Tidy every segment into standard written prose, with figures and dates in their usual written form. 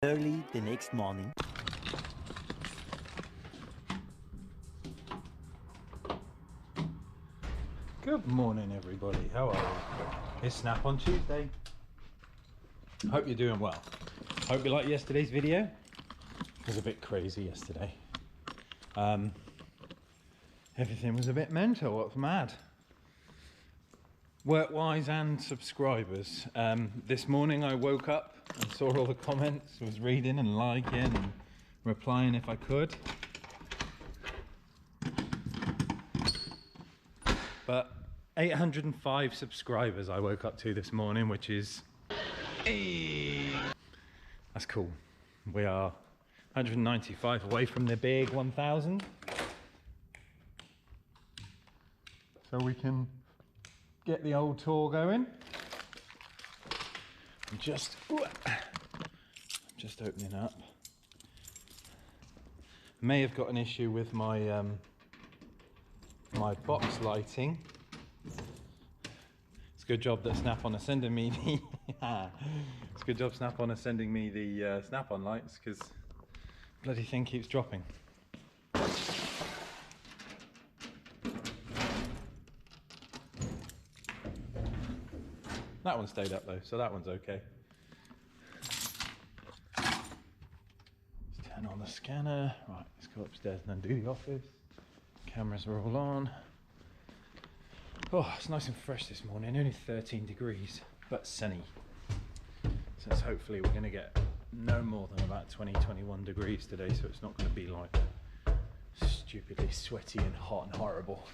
Early the next morning. Good morning, everybody. How are you? It's Snap on Tuesday. Hope you're doing well. Hope you liked yesterday's video. It was a bit crazy yesterday. Everything was a bit mental. What's mad? Work-wise and subscribers. This morning I woke up and saw all the comments, was reading and liking and replying if I could. But 805 subscribers I woke up to this morning, which is... That's cool. We are 195 away from the big 1,000. So we can get the old tour going. I'm just opening up. May have got an issue with my my box lighting. It's a good job that Snap-on are sending me the it's a good job Snap-on are sending me the Snap-on lights, because bloody thing keeps dropping. That one stayed up though, so that one's okay. Let's turn on the scanner. Right, let's go upstairs and then do the office. Cameras are all on. Oh, it's nice and fresh this morning, only 13 degrees, but sunny. So it's hopefully we're going to get no more than about 20-21 degrees today, so it's not going to be like stupidly sweaty and hot and horrible.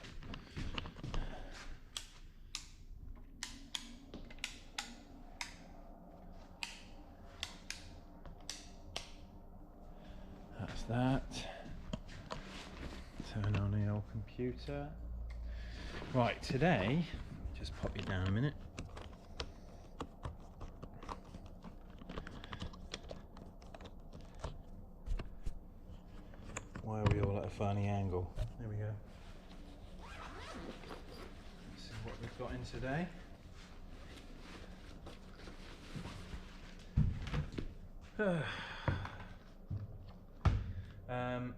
That's that. Turn on the old computer. Right, today, just pop you down a minute. Why are we all at a funny angle? There we go. Let's see what we've got in today.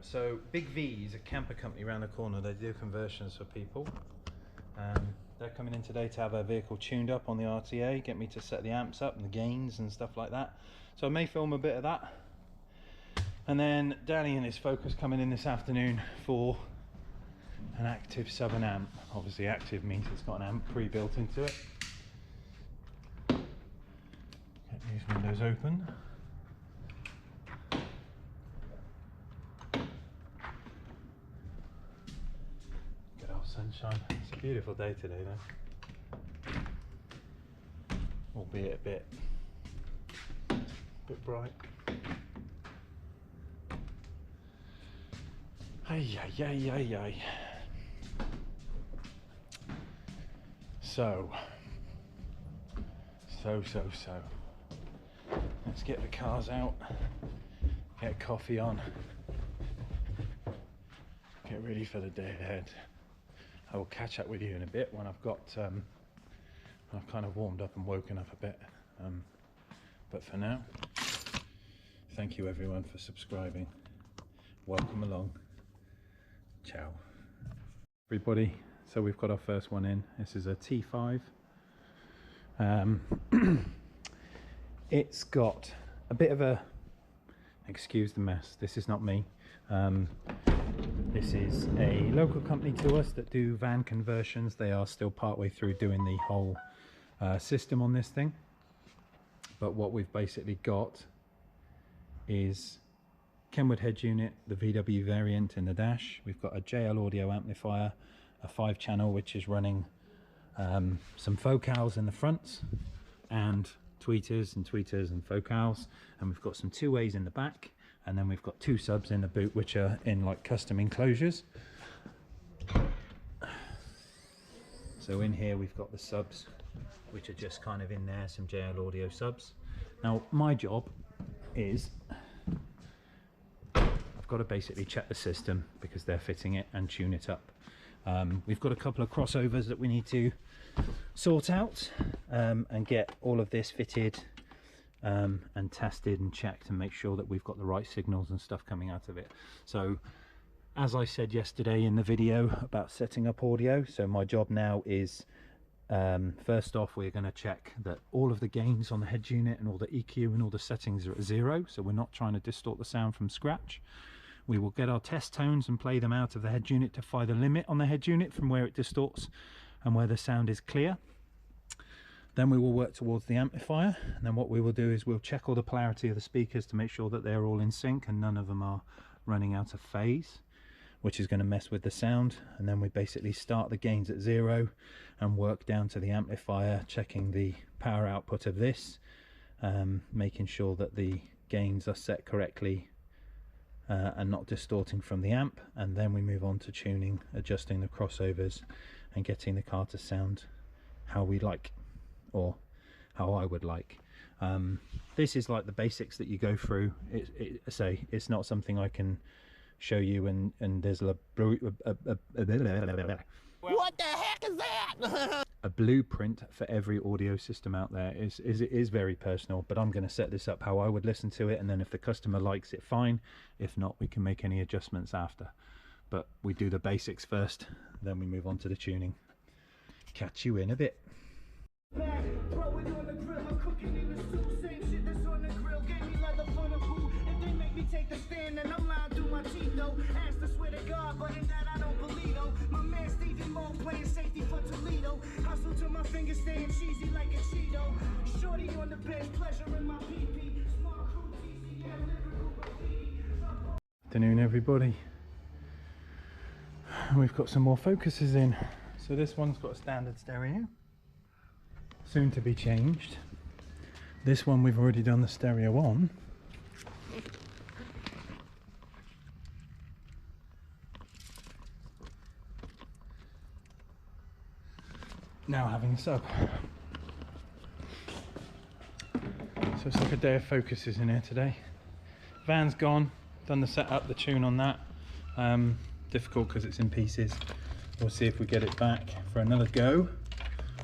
So Big V is a camper company around the corner. They do conversions for people. They're coming in today to have a vehicle tuned up on the RTA, get me to set the amps up and the gains and stuff like that. So I may film a bit of that. And then Danny and his Focus coming in this afternoon for an active southern amp. Obviously active means it's got an amp pre-built into it. Get these windows open. Sunshine. It's a beautiful day today though, albeit a bit bright. Ay. So let's get the cars out, get coffee on, get ready for the day ahead. I will catch up with you in a bit when I've got I've kind of warmed up and woken up a bit, but for now, thank you everyone for subscribing. Welcome along. Ciao everybody. So we've got our first one in. This is a T5. It's got a bit of a, excuse the mess, this is not me. This is a local company to us that do van conversions. They are still partway through doing the whole system on this thing. But what we've basically got is Kenwood head unit, the VW variant in the dash. We've got a JL audio amplifier, a 5-channel which is running some focals in the front and tweeters and focals, and we've got some 2-ways in the back. And then we've got 2 subs in the boot, which are in like custom enclosures. So in here we've got the subs, which are just kind of in there, some JL audio subs. Now my job is, I've got to basically check the system because they're fitting it and tune it up. We've got a couple of crossovers that we need to sort out and get all of this fitted and tested and checked and make sure that we've got the right signals and stuff coming out of it. So as I said yesterday in the video about setting up audio, so my job now is first off, we're going to check that all of the gains on the head unit and all the EQ and all the settings are at 0, so we're not trying to distort the sound from scratch. We will get our test tones and play them out of the head unit to find the limit on the head unit from where it distorts and where the sound is clear. Then we will work towards the amplifier, and then what we will do is we'll check all the polarity of the speakers to make sure that they're all in sync and none of them are running out of phase, which is going to mess with the sound. And then we basically start the gains at 0 and work down to the amplifier, checking the power output of this, making sure that the gains are set correctly and not distorting from the amp. And then we move on to tuning, adjusting the crossovers and getting the car to sound how we like, or how I would like. This is like the basics that you go through. It's not something I can show you, and there's what the heck is that? a blueprint for every audio system out there. It is very personal, but I'm going to set this up how I would listen to it, and then if the customer likes it, fine. If not, we can make any adjustments after, but we do the basics first, then we move on to the tuning. Catch you in a bit. Throw it on the grill, I'm cooking in the soup. Same shit that's on the grill, gave me leather for the boot. If they make me take the stand, then I'm lying through my teeth though. Ask to swear to God, but in that I don't believe though. My man Stevie Mo playing safety for Toledo. Hustle till my fingers staying cheesy like a Cheeto. Shorty on the bench, pleasure in my PP. Smart crew, TC, yeah, lyrical graffiti. Afternoon everybody. We've got some more focuses in. So this one's got a standard stereo, soon to be changed. This one we've already done the stereo on. Now having sub. So it's like a day of focuses in here today. Van's gone, done the setup, the tune on that. Difficult because it's in pieces. We'll see if we get it back for another go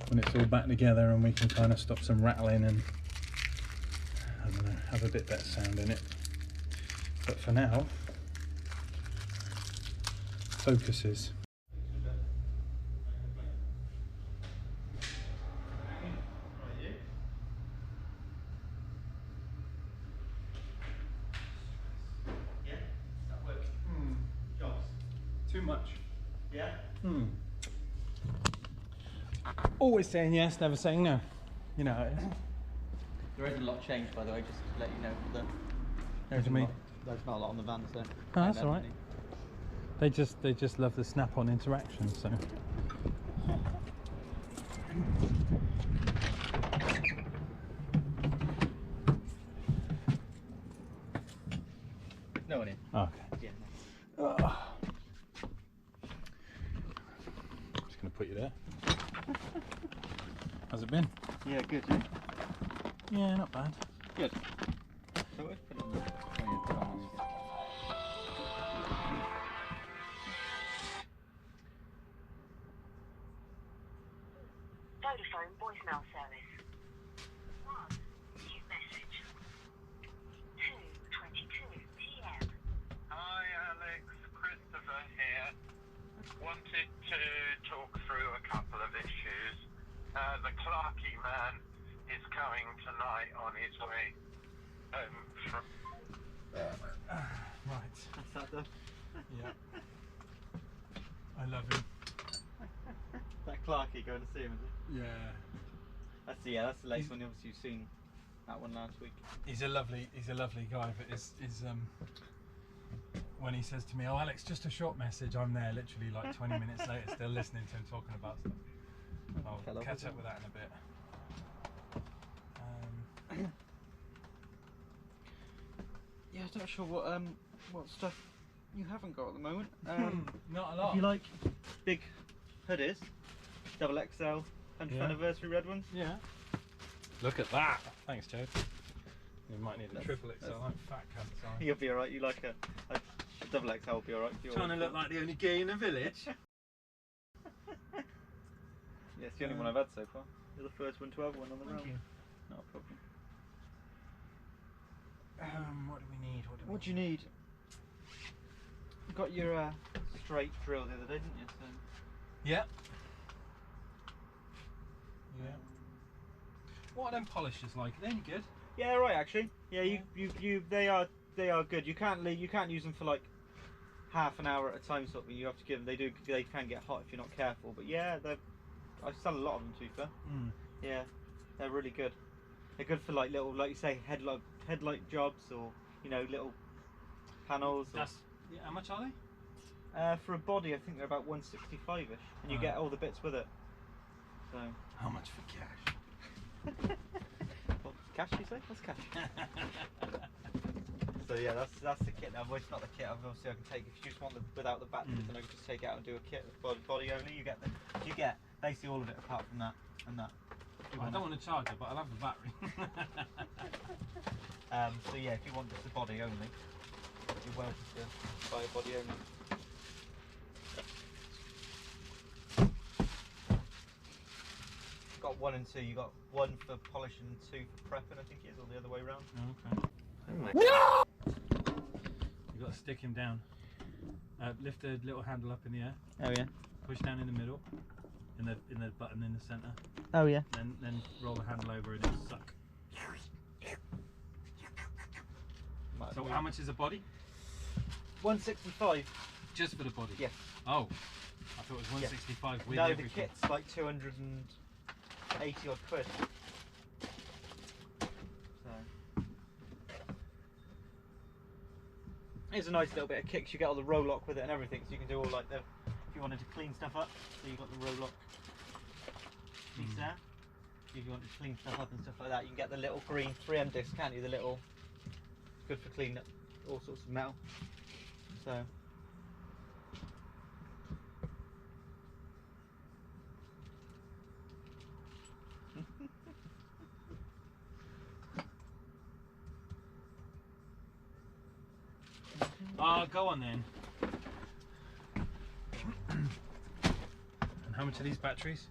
when it's all back together and we can kind of stop some rattling and, I don't know, have a bit better sound in it. But for now, focuses. Too much. Yeah? Always saying yes, never saying no. You know how it is. There isn't a lot changed, by the way, just to let you know. There's me. There's not a lot on the van, so. Oh, that's alright. They just love the snap-on interaction, so. No one in. Oh, okay. Yeah. Just gonna put you there. How's it been? Yeah, good. Yeah? Yeah, not bad. Good. So what? Put it on there. Oh, yeah, put it on there. Vodafone voicemail service. 1. New message. 2:22 PM. Hi Alex, Christopher here. Wanted to talk through a couple of issues. The Clarkey man is coming tonight on his way home from... Right. That's that done. Yeah. I love him. That Clarkey going to see him, is it? Yeah. That's the latest one. Obviously, you've seen that one last week. He's a lovely guy, but when he says to me, "Oh, Alex, just a short message," I'm there literally like 20 minutes later, still listening to him talking about stuff. I'll catch up with that in a bit. Yeah, I'm not sure what stuff you haven't got at the moment. Not a lot. If you like big hoodies, double XL 100th Yeah. anniversary red ones. Yeah. Look at that. Thanks, Joe. You might need a triple XL. I'm fat cunt, sorry. You'll be alright. You like a double XL will be alright. Trying to look like the only gay in the village. Yeah, it's the only one I've had so far. You're the first one to have one on the round. you. Not a problem. What do we need? What do you need? You got your straight drill the other day, didn't you? So. Yeah. Yeah. What are them polishers like? Are they any good? Yeah, right. Actually, yeah. They are good. You can't use them for like half an hour at a time. Sort of. You have to give them. They can get hot if you're not careful. But yeah, I sell a lot of them. To be fair. Mm. Yeah, they're really good. They're good for like little, like you say, headlight jobs, or little panels. Or, Yeah, how much are they? for a body, I think they're about 165ish, and you get all the bits with it. So. How much for cash? What, cash? You say? What's cash? So yeah, that's the kit. Now, well, it's not the kit. Obviously, I can take if you just want without the batteries, then I can just take it out and do a kit with body only. You get basically all of it apart from that and that. I don't want a charger, but I'll have the battery. So yeah, if you want just the body only, you're welcome to buy a body only. Got 1 and 2. You got 1 for polishing and 2 for prepping. I think it is, or the other way around. Okay. No! You got to stick him down. Lift the little handle up in the air. Oh yeah. Push down in the middle. In the button in the centre. Oh yeah. Then roll the handle over and it'll suck. So how much is a body? 165. Just for the body? Yes. Oh, I thought it was 165 with no, everything. the kit's like 280 odd quid. So it's a nice little bit of kicks. You get all the roll lock with it and everything, so you can do all like if you wanted to clean stuff up. So you got the roll lock piece there. If you want to clean stuff up and stuff like that, you can get the little green 3M disc, can't you? The little good for cleaning up all sorts of metal. So. Go on then. And how much are these batteries?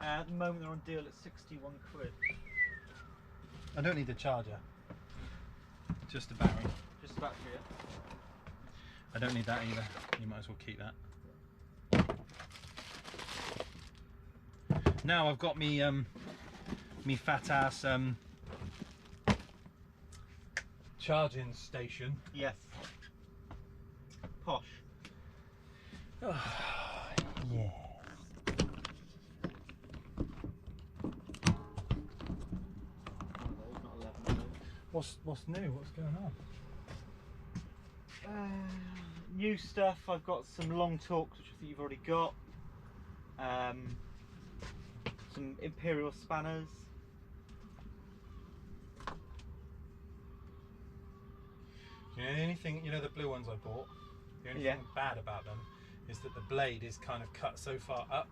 At the moment they're on deal at 61 quid. I don't need the charger. Just the battery. Just the battery, yeah. I don't need that either. You might as well keep that. Now I've got me me fat ass charging station. Yes. Posh. Yeah. What's new? What's going on? New stuff. I've got some long talks, which I think you've already got. Some Imperial spanners. You know, the only thing, the blue ones I bought, the only thing bad about them is that the blade is kind of cut so far up,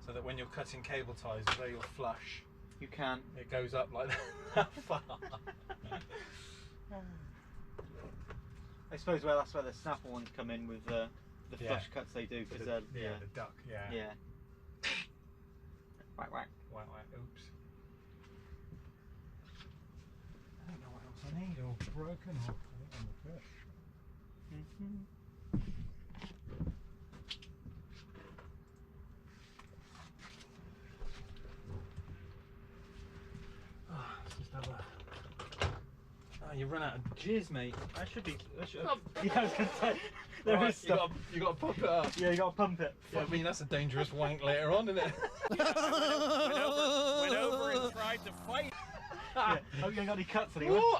so that when you're cutting cable ties, although you're flush, You can. it goes up like that far. I suppose that's where the snapper ones come in with the flush cuts they do, because the duck, yeah. Whack whack. Whack, whack, oops. I don't know what else I need, or broken, or I think I'm good. Let's just have a... Oh, you run out of jizz, mate. I should be. Yeah, I was gonna say. There is stuff. You got to pump it up. Yeah, you got to pump it. Yeah, I mean, that's a dangerous wank later on, isn't it? Went over and tried to fight. Yeah. Hope you ain't got any cuts anyway. Ooh,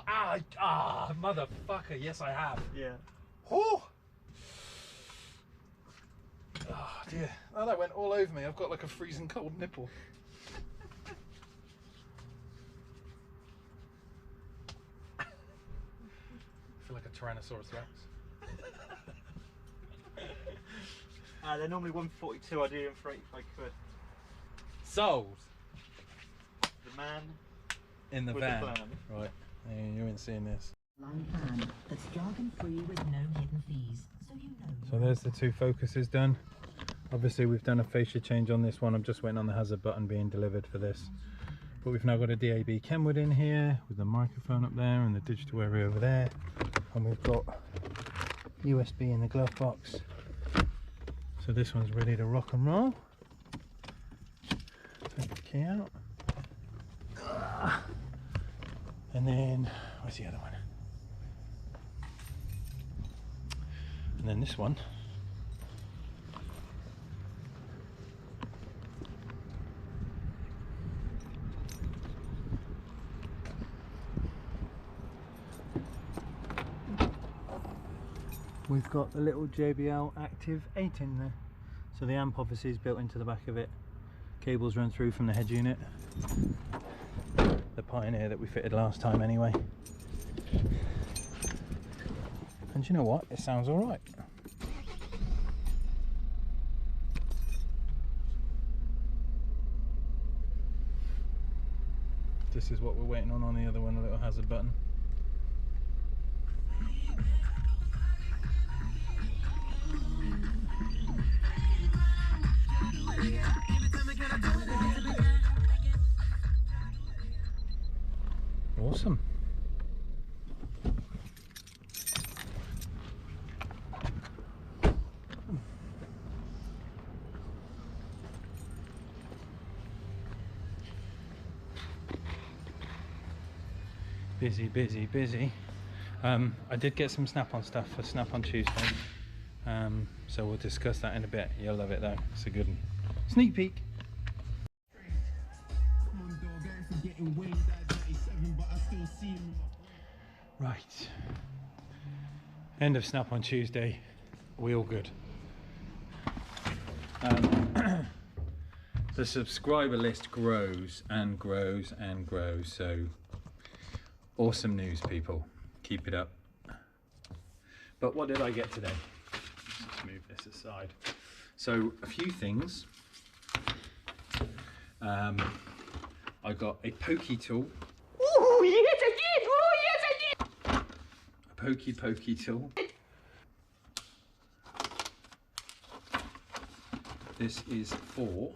motherfucker. Yes, I have. Yeah. Oh. Oh, dear. Oh, that went all over me. I've got like a freezing cold nipple. I feel like a Tyrannosaurus Rex. They're normally 142. I do them for 85 quid. Sold. The man In the with van. the plan. Right. Yeah, you ain't seeing this. Line plan that's jargon free with no hidden fees, so you know. So there's the two focuses done. Obviously we've done a fascia change on this one. I'm just waiting on the hazard button being delivered for this. But we've now got a DAB Kenwood in here with the microphone up there and the digital area over there, and we've got USB in the glove box. So this one's ready to rock and roll. Take the key out. And then, where's the other one? And then this one. We've got the little JBL Active 8 in there. So the amp obviously is built into the back of it. Cables run through from the head unit. The Pioneer that we fitted last time anyway. And you know what? It sounds alright. This is what we're waiting on the other one, a little hazard button. Awesome. Busy, busy, busy. I did get some Snap-on stuff for Snap-on Tuesday. So we'll discuss that in a bit. You'll love it though. It's a good one. Sneak peek. Right. End of Snap-on Tuesday. We all good. The subscriber list grows and grows and grows. So awesome news, people. Keep it up. But what did I get today? Let's just move this aside. So a few things. I got a pokey tool. Oh yes I did! Oh yes I did! A pokey tool. This is for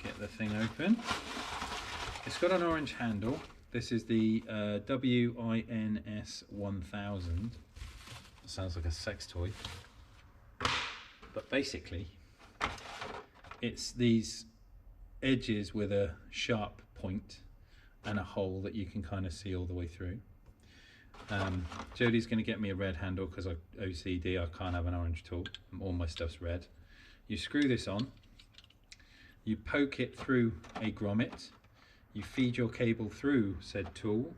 get the thing open. It's got an orange handle. This is the WINS 1000. Sounds like a sex toy. But basically, it's these edges with a sharp point and a hole that you can kind of see all the way through. Jodie's going to get me a red handle because I OCD. I can't have an orange tool. All my stuff's red. You screw this on. You poke it through a grommet. You feed your cable through said tool.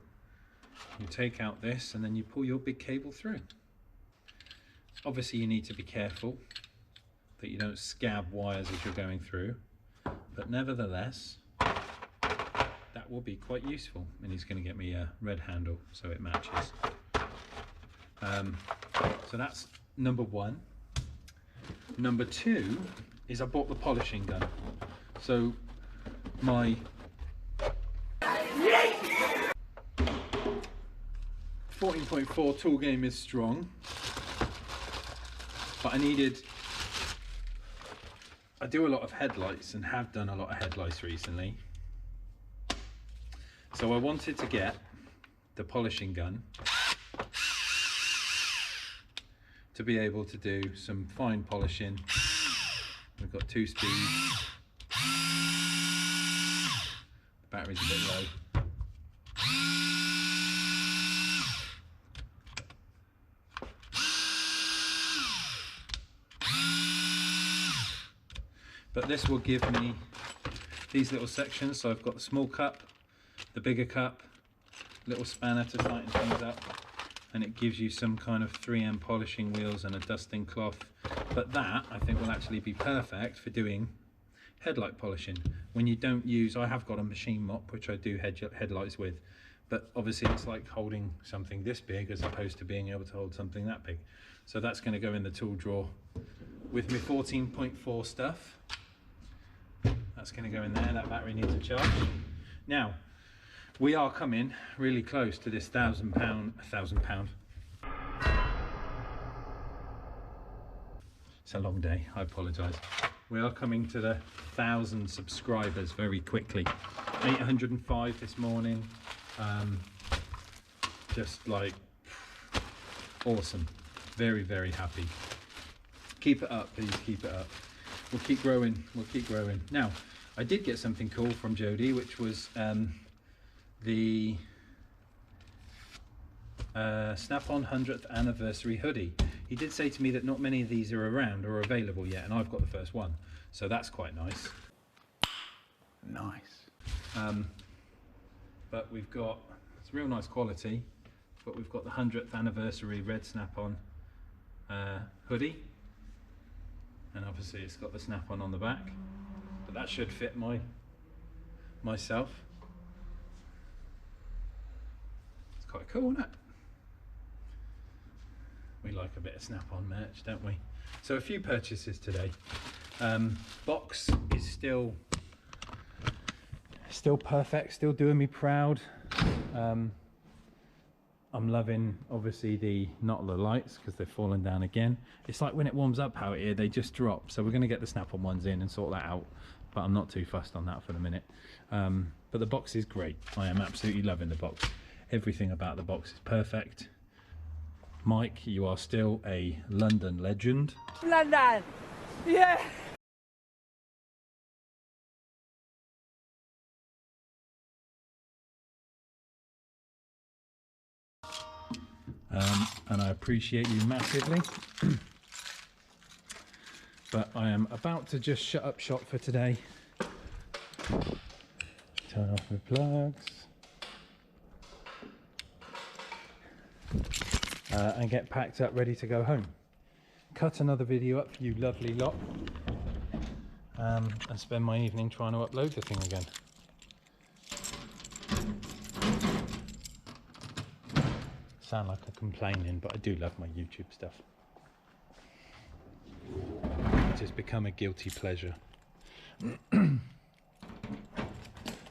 You take out this and then you pull your big cable through. Obviously you need to be careful that you don't scab wires as you're going through, but nevertheless that will be quite useful. And he's going to get me a red handle so it matches. So that's number one. Number two is I bought the polishing gun. So my 14.4 tool game is strong, but I do a lot of headlights and have done a lot of headlights recently. So I wanted to get the polishing gun to be able to do some fine polishing. We've got 2 speeds. The battery's a bit low. But this will give me these little sections. So I've got the small cup, the bigger cup, little spanner to tighten things up, and it gives you some kind of 3M polishing wheels and a dusting cloth. But that I think will actually be perfect for doing headlight polishing. When you don't use, I have got a machine mop which I do headlights with, but obviously it's like holding something this big as opposed to being able to hold something that big. So that's going to go in the tool drawer with my 14.4 stuff. That's going to go in there. That battery needs a charge. Now we are coming really close to this £1,000 It's a long day, I apologise. We are coming to the 1,000 subscribers very quickly. 805 this morning. Just like awesome. Very, very happy. Keep it up, please, keep it up. We'll keep growing, we'll keep growing. Now, I did get something cool from Jody, which was the Snap-on 100th anniversary hoodie. He did say to me that not many of these are around or available yet, and I've got the first one, so that's quite nice. Nice. But we've got, it's real nice quality, but we've got the 100th anniversary red Snap-on hoodie, and obviously it's got the Snap-on on the back, but that should fit myself. It's quite cool, isn't it? We like a bit of Snap-on merch, don't we? So a few purchases today. Box is still perfect, still doing me proud. I'm loving obviously not the lights because they've fallen down again. It's like when it warms up out here, they just drop. So we're going to get the Snap-on ones in and sort that out, but I'm not too fussed on that for the minute. But the box is great. I am absolutely loving the box. Everything about the box is perfect. Mike, you are still a London legend. London! Yeah! And I appreciate you massively. But I am about to just shut up shop for today. Turn off the plugs. And get packed up, ready to go home. Cut another video up for you lovely lot. And spend my evening trying to upload the thing again. Sound like I'm complaining, but I do love my YouTube stuff. It has become a guilty pleasure.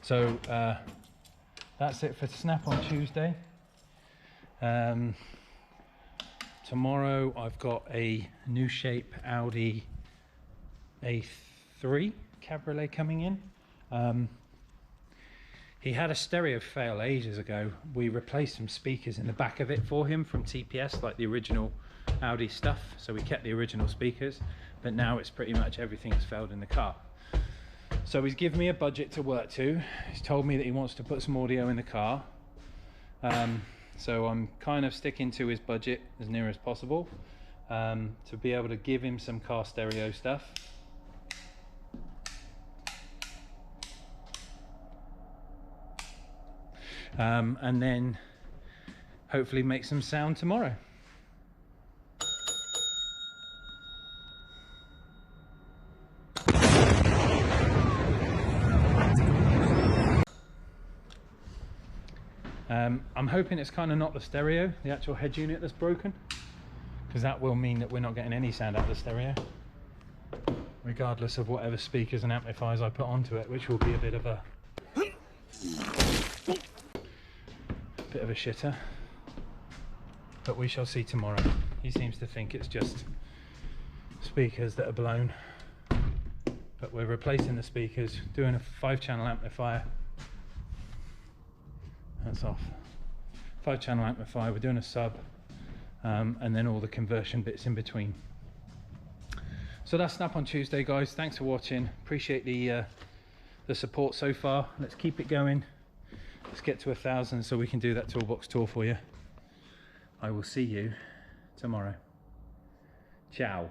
So that's it for Snap-on Tuesday. Tomorrow I've got a new shape Audi A3 Cabriolet coming in. He had a stereo fail ages ago. We replaced some speakers in the back of it for him from TPS, like the original Audi stuff. So we kept the original speakers, but now it's pretty much everything has failed in the car. So he's given me a budget to work to. He's told me that he wants to put some audio in the car. So I'm kind of sticking to his budget as near as possible to be able to give him some car stereo stuff. And then hopefully make some sound tomorrow. I'm hoping it's kind of not the stereo, the actual head unit that's broken, because that will mean that we're not getting any sound out of the stereo, regardless of whatever speakers and amplifiers I put onto it, which will be a bit of a shitter, but we shall see tomorrow. He seems to think it's just speakers that are blown, but we're replacing the speakers, doing a 5-channel amplifier. That's off. 5-channel amplifier, we're doing a sub, and then all the conversion bits in between. So that's Snap-on Tuesday, guys. Thanks for watching. Appreciate the support so far. Let's keep it going. Let's get to 1,000 so we can do that toolbox tour for you. I will see you tomorrow. Ciao.